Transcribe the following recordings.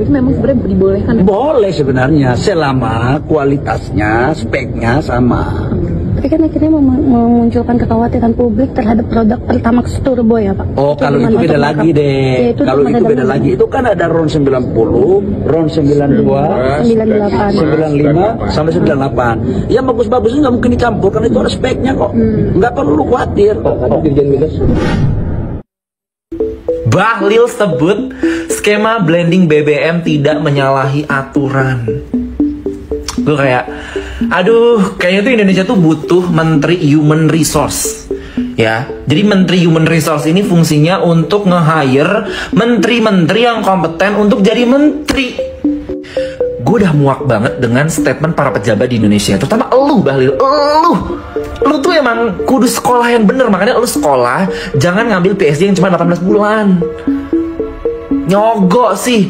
BBM itu memang sebenarnya dibolehkan? Boleh sebenarnya, selama kualitasnya, speknya sama. Tapi kan akhirnya memunculkan kekhawatiran publik terhadap produk Pertamax Turbo ya Pak? Oh, kalau itu beda lagi deh. Kalau itu beda lagi, itu kan ada RON 90, RON 92, 98, 95, sampai 98. Yang bagus-bagus itu nggak mungkin dicampur, karena itu ada speknya kok. Nggak perlu khawatir. Bahlil sebut skema blending BBM tidak menyalahi aturan. Gue kayak, aduh, kayaknya tuh Indonesia tuh butuh Menteri Human Resource. Ya, jadi Menteri Human Resource ini fungsinya untuk nge-hire menteri-menteri yang kompeten untuk jadi menteri. Gue udah muak banget dengan statement para pejabat di Indonesia, terutama elu Bahlil, lu tuh emang kudu sekolah yang bener, makanya lu sekolah jangan ngambil PSD yang cuma 18 bulan. Nyogok sih,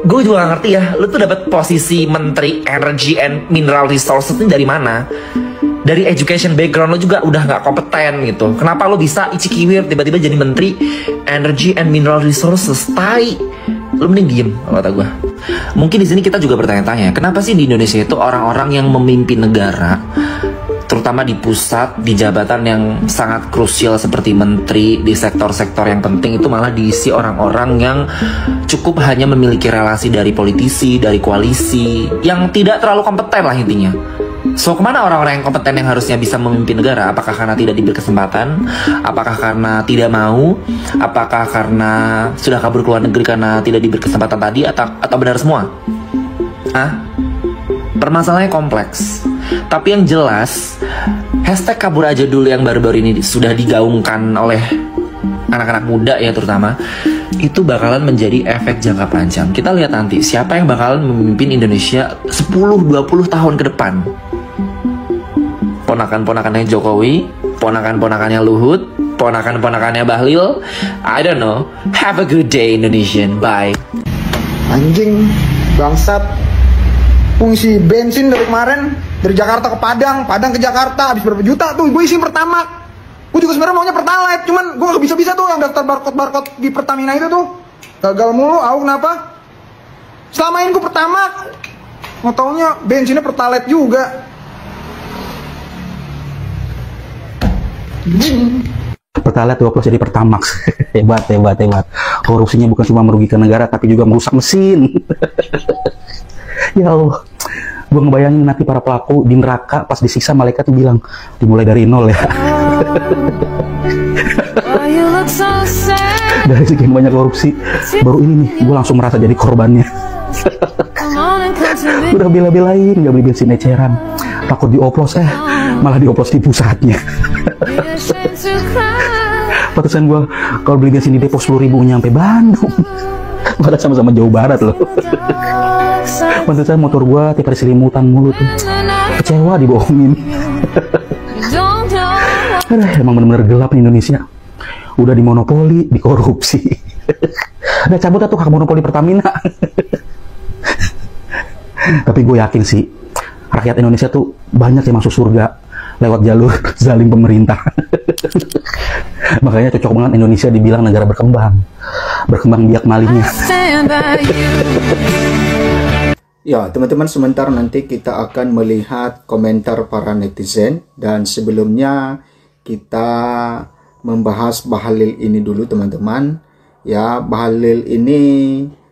gue juga gak ngerti ya, lu tuh dapat posisi Menteri Energy and Mineral Resources ini dari mana? Dari education background lo juga udah gak kompeten gitu. Kenapa lo bisa icikiwir tiba-tiba jadi Menteri Energy and Mineral Resources? Tai, lo mending diem kalau kata gue. Mungkin di sini kita juga bertanya-tanya, kenapa sih di Indonesia itu orang-orang yang memimpin negara, terutama di pusat, di jabatan yang sangat krusial seperti menteri, di sektor-sektor yang penting itu malah diisi orang-orang yang cukup hanya memiliki relasi dari politisi, dari koalisi, yang tidak terlalu kompeten lah intinya. So, kemana orang-orang yang kompeten yang harusnya bisa memimpin negara? Apakah karena tidak diberi kesempatan? Apakah karena tidak mau? Apakah karena sudah kabur ke luar negeri karena tidak diberi kesempatan tadi? Atau benar semua? Permasalahannya kompleks. Tapi yang jelas, hashtag kabur aja dulu yang baru-baru ini sudah digaungkan oleh anak-anak muda ya terutama, itu bakalan menjadi efek jangka panjang. Kita lihat nanti siapa yang bakalan memimpin Indonesia 10-20 tahun ke depan. Ponakan-ponakannya Jokowi, ponakan-ponakannya Luhut, ponakan-ponakannya Bahlil, I don't know. Have a good day Indonesian, bye. Anjing, bangsat. Fungsi bensin dari kemarin, dari Jakarta ke Padang, Padang ke Jakarta, habis berapa juta tuh, gue isi Pertamax. Gue juga sebenarnya maunya Pertalite, cuman gue gak bisa-bisa tuh yang daftar barcode di Pertamina itu tuh. Gagal mulu, kenapa? Selama ini gue Pertamax, mau taunya bensinnya Pertalite juga. Pertalite 2 plus jadi Pertamax. hebat. Korupsinya bukan cuma merugikan negara, tapi juga merusak mesin. Ya Allah, gue ngebayangin nanti para pelaku di neraka pas disiksa malaikat tuh bilang dimulai dari nol ya. Dari sekian banyak korupsi, baru ini nih gue langsung merasa jadi korbannya. Udah bela-belain gak beli bensin eceran, takut dioplos, malah dioplos di pusatnya. Pantesan gue kalau beli bensin di Depok 10.000 nyampe Bandung. Padahal sama-sama jauh barat loh. Pantesan motor gue tiap hari selimutan mulu tuh. Kecewa dibohongin. Emang bener-bener gelap nih Indonesia. Udah dimonopoli, dikorupsi. Udah cabut tuh hak monopoli Pertamina. Tapi gue yakin sih, rakyat Indonesia tuh banyak yang masuk surga lewat jalur zalim pemerintah. Makanya cocok banget Indonesia dibilang negara berkembang biak malingnya. Ya teman-teman, sebentar nanti kita akan melihat komentar para netizen, dan sebelumnya kita membahas Bahlil ini dulu teman-teman. Ya, Bahlil ini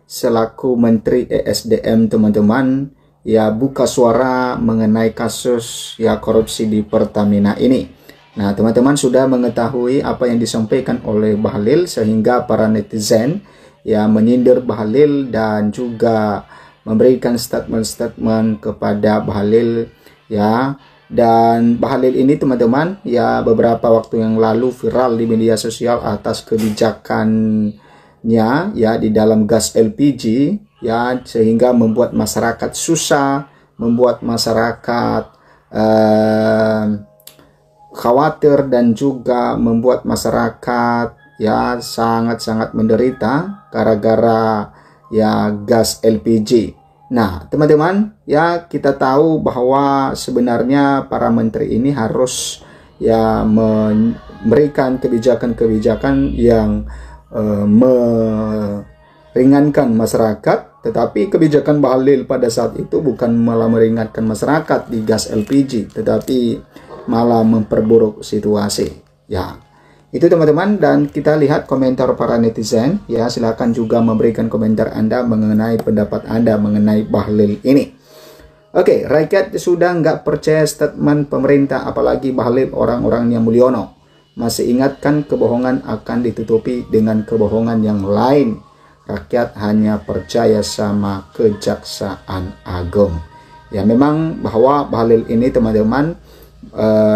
selaku Menteri ESDM teman-teman, ya buka suara mengenai kasus ya korupsi di Pertamina ini. Nah teman-teman sudah mengetahui apa yang disampaikan oleh Bahlil, sehingga para netizen ya menyindir Bahlil dan juga memberikan statement-statement kepada Bahlil ya. Dan Bahlil ini teman-teman ya beberapa waktu yang lalu viral di media sosial atas kebijakannya ya di dalam gas LPG ya, sehingga membuat masyarakat susah, membuat masyarakat khawatir, dan juga membuat masyarakat ya sangat-sangat menderita gara-gara ya gas LPG. Nah teman-teman ya, kita tahu bahwa sebenarnya para menteri ini harus ya memberikan kebijakan-kebijakan yang ringankan masyarakat, tetapi kebijakan Bahlil pada saat itu bukan malah meringankan masyarakat di gas LPG, tetapi malah memperburuk situasi. Ya, itu teman-teman, dan kita lihat komentar para netizen. Ya, silakan juga memberikan komentar Anda mengenai pendapat Anda mengenai Bahlil ini. Oke, rakyat sudah nggak percaya statement pemerintah, apalagi Bahlil orang-orangnya Mulyono. Masih ingatkan kebohongan akan ditutupi dengan kebohongan yang lain. Rakyat hanya percaya sama Kejaksaan Agung. Ya, memang bahwa Bahlil ini teman-teman,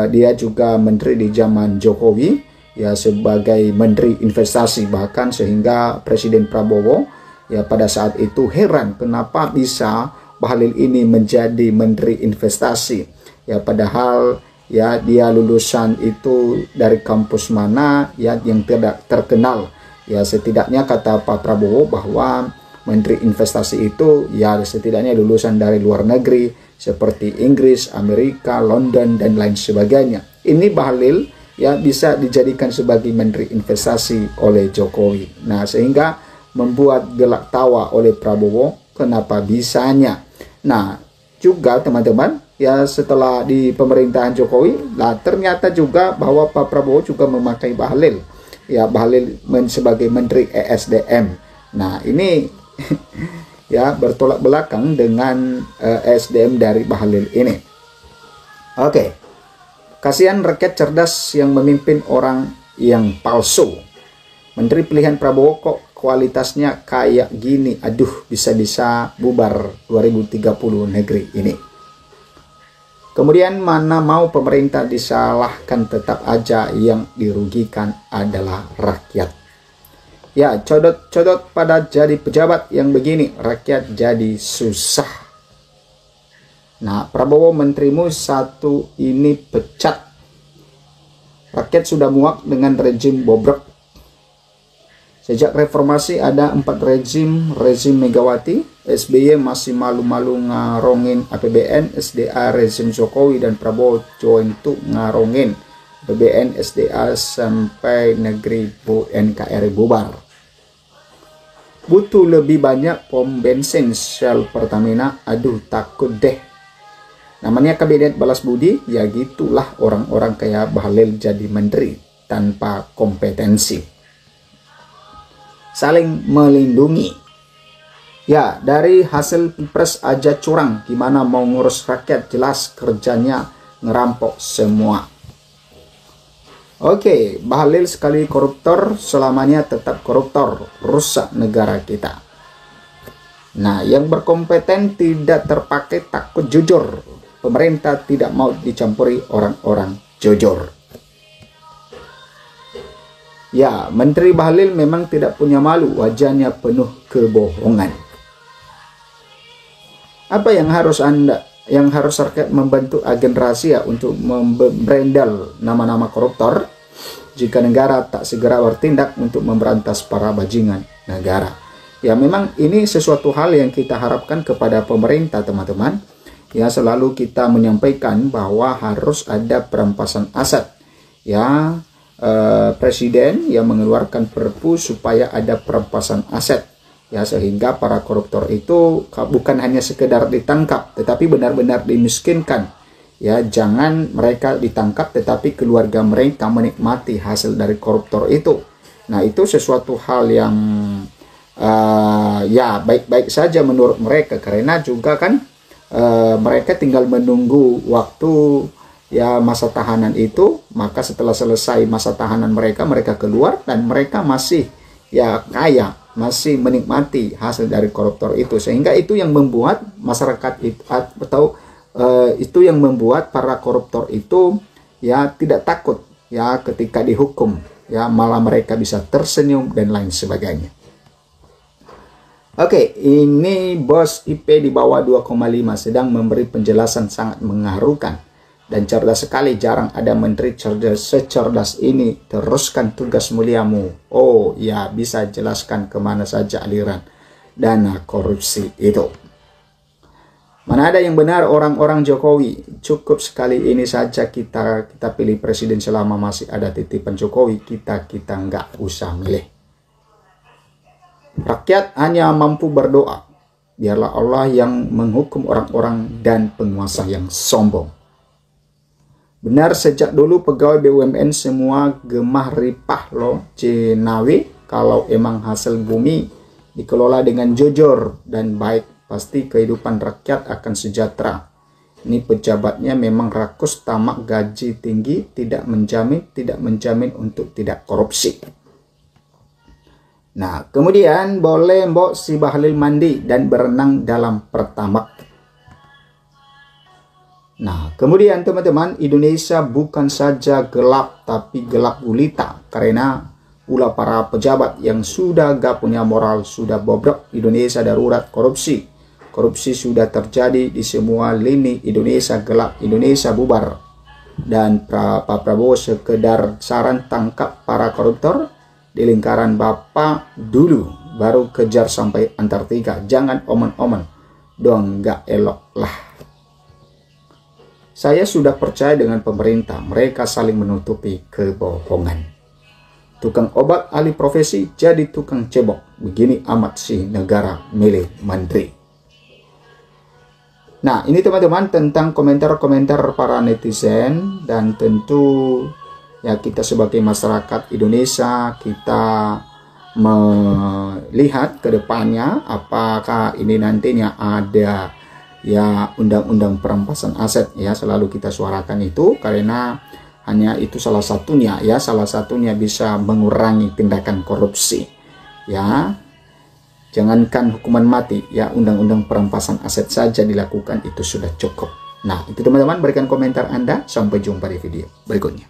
dia juga menteri di zaman Jokowi, ya, sebagai menteri investasi, bahkan sehingga Presiden Prabowo ya pada saat itu heran kenapa bisa Bahlil ini menjadi menteri investasi. Ya, padahal ya dia lulusan itu dari kampus mana ya yang tidak terkenal. Ya, setidaknya kata Pak Prabowo bahwa menteri investasi itu ya setidaknya lulusan dari luar negeri seperti Inggris, Amerika, London dan lain sebagainya. Ini Bahlil ya bisa dijadikan sebagai menteri investasi oleh Jokowi. Nah, sehingga membuat gelak tawa oleh Prabowo, kenapa bisanya. Nah, juga teman-teman, ya setelah di pemerintahan Jokowi, nah ternyata juga bahwa Pak Prabowo juga memakai Bahlil. Ya, Bahlil sebagai menteri ESDM. Nah, ini ya bertolak belakang dengan ESDM dari Bahlil ini. Oke. Kasihan rakyat cerdas yang memimpin orang yang palsu. Menteri pilihan Prabowo kok kualitasnya kayak gini. Aduh, bisa-bisa bubar 2030 negeri ini. Kemudian mana mau pemerintah disalahkan, tetap aja yang dirugikan adalah rakyat. Ya, codot-codot pada jadi pejabat yang begini, rakyat jadi susah. Nah, Prabowo menterimu satu ini pecat. Rakyat sudah muak dengan rejim bobrok. Sejak reformasi ada 4 rezim Megawati, SBY masih malu-malu ngarongin APBN, SDA rezim Jokowi dan Prabowo join tuh ngarongin APBN SDA sampai negeri NKRI bubar. Butuh lebih banyak pom bensin Shell Pertamina, aduh takut deh. Namanya kabinet balas budi, ya gitulah orang-orang kayak Bahlil jadi menteri tanpa kompetensi. Saling melindungi. Ya, dari hasil pilpres aja curang, gimana mau ngurus rakyat, jelas kerjanya ngerampok semua. Oke, Bahlil sekali koruptor, selamanya tetap koruptor, rusak negara kita. Nah, yang berkompeten tidak terpakai takut jujur. Pemerintah tidak mau dicampuri orang-orang jujur. Ya, Menteri Bahlil memang tidak punya malu, wajahnya penuh kebohongan. Apa yang harus rakyat membantu agen rahasia untuk membrandal nama-nama koruptor jika negara tak segera bertindak untuk memberantas para bajingan negara? Ya, memang ini sesuatu hal yang kita harapkan kepada pemerintah, teman-teman. Ya, selalu kita menyampaikan bahwa harus ada perampasan aset. Ya, Presiden yang mengeluarkan perpu supaya ada perampasan aset. Ya, sehingga para koruptor itu bukan hanya sekedar ditangkap, tetapi benar-benar dimiskinkan. Ya, jangan mereka ditangkap, tetapi keluarga mereka menikmati hasil dari koruptor itu. Nah, itu sesuatu hal yang ya baik-baik saja menurut mereka, karena juga kan mereka tinggal menunggu waktu ya masa tahanan itu, maka setelah selesai masa tahanan mereka keluar dan mereka masih ya kaya, masih menikmati hasil dari koruptor itu, sehingga itu yang membuat masyarakat itu atau itu yang membuat para koruptor itu ya tidak takut ya ketika dihukum, ya malah mereka bisa tersenyum dan lain sebagainya. Oke, ini bos IP di bawah 2,5 sedang memberi penjelasan sangat mengharukan dan cerdas sekali. Jarang ada menteri secerdas ini. Teruskan tugas muliamu. Oh ya, bisa jelaskan kemana saja aliran dana korupsi itu. Mana ada yang benar orang-orang Jokowi. Cukup sekali ini saja kita pilih presiden selama masih ada titipan Jokowi. Kita nggak usah milih. Rakyat hanya mampu berdoa. Biarlah Allah yang menghukum orang-orang dan penguasa yang sombong. Benar sejak dulu pegawai BUMN semua gemah ripah loh Cenawi. Kalau emang hasil bumi dikelola dengan jujur dan baik, pasti kehidupan rakyat akan sejahtera. Ini pejabatnya memang rakus, tamak, gaji tinggi, tidak menjamin untuk tidak korupsi. Nah, kemudian boleh Mbok si Bahlil mandi dan berenang dalam Pertamax. Nah, kemudian teman-teman, Indonesia bukan saja gelap, tapi gelap gulita. Karena pula para pejabat yang sudah gak punya moral, sudah bobrok. Indonesia darurat korupsi. Korupsi sudah terjadi di semua lini. Indonesia gelap, Indonesia bubar. Dan Pak Prabowo sekedar saran tangkap para koruptor di lingkaran Bapak dulu, baru kejar sampai Antartika. Jangan omen-omen dong, gak elok lah. Saya sudah percaya dengan pemerintah, mereka saling menutupi kebohongan. Tukang obat alih profesi jadi tukang cebok. Begini amat sih negara milik menteri. Nah, ini teman-teman tentang komentar-komentar para netizen. Dan tentu ya kita sebagai masyarakat Indonesia, kita melihat ke depannya apakah ini nantinya ada ya undang-undang perampasan aset ya, selalu kita suarakan itu karena hanya itu salah satunya ya, salah satunya bisa mengurangi tindakan korupsi ya. Jangankan hukuman mati ya, undang-undang perampasan aset saja dilakukan itu sudah cukup. Nah, itu teman-teman, berikan komentar Anda, sampai jumpa di video berikutnya.